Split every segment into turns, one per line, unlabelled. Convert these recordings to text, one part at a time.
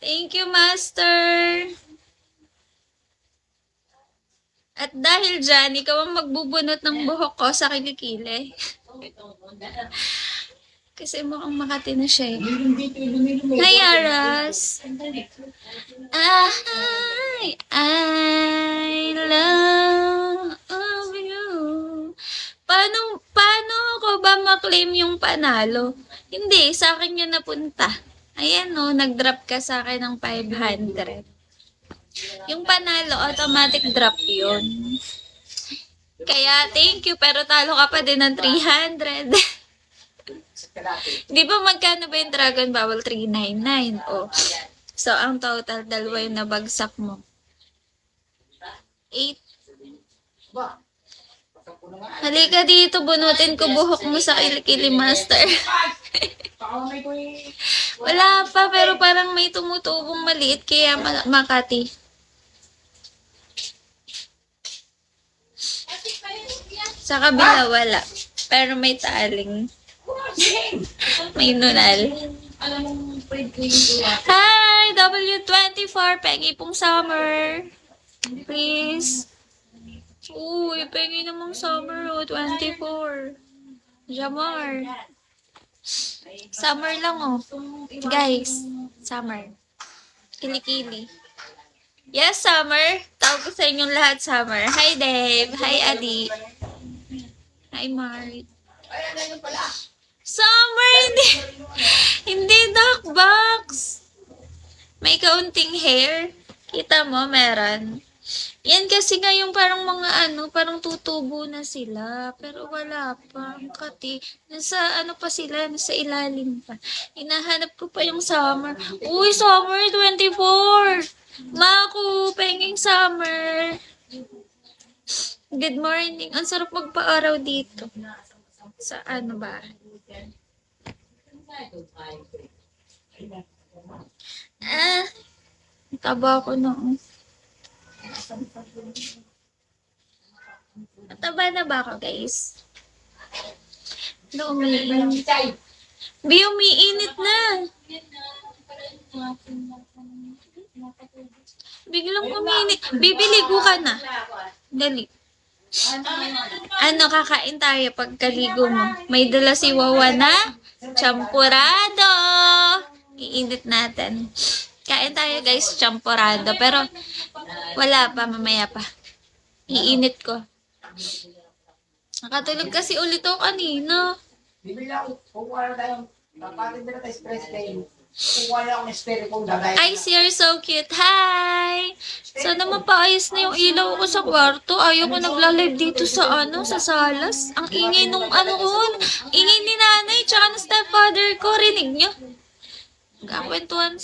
Thank you, Master. At dahil dyan, ikaw ang magbubunot ng buhok ko sa kilikili. Kasi mukhang Makati na siya eh. Hi, Aras. I love you. Paano ko ba maklaim yung panalo? Hindi, sa akin yan napunta. Ayan o, nag-drop ka sa akin ng 500. Yung panalo, automatic drop yun. Kaya, thank you, pero talo ka pa din ng 300. Di ba magkano ba yung Dragon Bubble? 399. Oh. So, ang total, dalawa yung nabagsak mo. 8. Halika dito, bunutin ko buhok mo sa kilikili, Master. Wala pa, pero parang may tumutubong maliit, kaya Makati. Sa kabila, wala. Pero may taling. May nunal. Hi, W24. Pengi pong summer. Please. Uy, pengi namang summer. 24. Jamar. Summer lang oh. Guys, summer. Kilikili. Yes, summer. Tawag ko sa inyong lahat, summer. Hi, Dave. Hi, Adi. Hi, Mart. Summer, hindi duck box. May kaunting hair. Kita mo, meron. Yan kasi nga yung parang mga parang tutubo na sila. Pero wala pa. Ang kati. Nasa pa sila, nasa ilalim pa. Hinahanap ko pa yung summer. Uy, summer 24. Maku, penging summer. Good morning. Ang sarap magpa-araw dito. Sa ba? Taba ko na. Taba na ba ako, guys? Umiinit. Umiinit na. Biglang umiinit. Bibiligo ka na. Dali. Kakain tayo pagkaligo mo. May dala si Wawa na champurado. Iinit natin. Kain tayo guys, champurado. Pero wala pa, mamaya pa. Iinit ko. Nakatulog kasi ulit ako kanina. Ice, you're so cute. Hi! Sana mapaayos na yung ilaw ko sa kwarto. Ayaw ko nagla-live dito sa sa salas. Ang ingay nung ingay ni nanay tsaka ng stepfather ko. Rinig nyo? Kakwentuhan.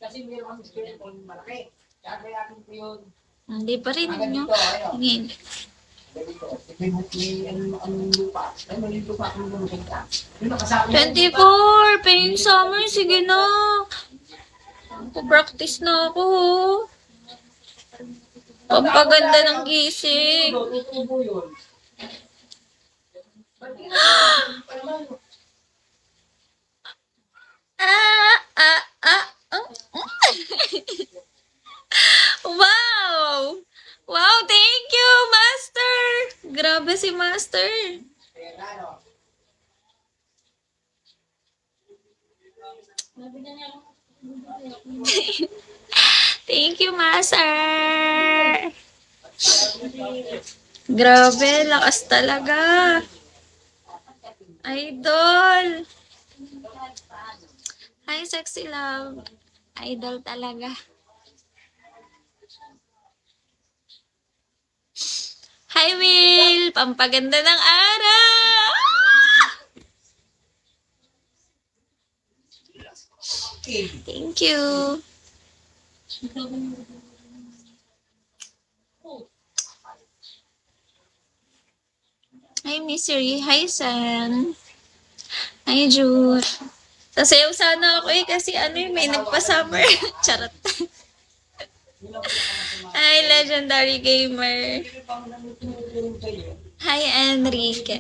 Kasi meron ang spirit ko malaki. Kaya ko yun. Hindi pa rin nyo. Ingay. 24! Paying summer, sige na. Practice na ako. Pampaganda ng gising. Wow! Wow, thank you, Master! Grabe si Master. Thank you, Master. Grabe, lakas talaga. Idol. Hi, sexy love. Idol talaga. Hi, Will! Pampaganda ng araw! Thank you. Hi, Misery. Hi, San. Hi, Jude. Sasayaw sana ako kasi may nagpa-summer. Charot. Hi, Legendary Gamer. Hi, Enrique.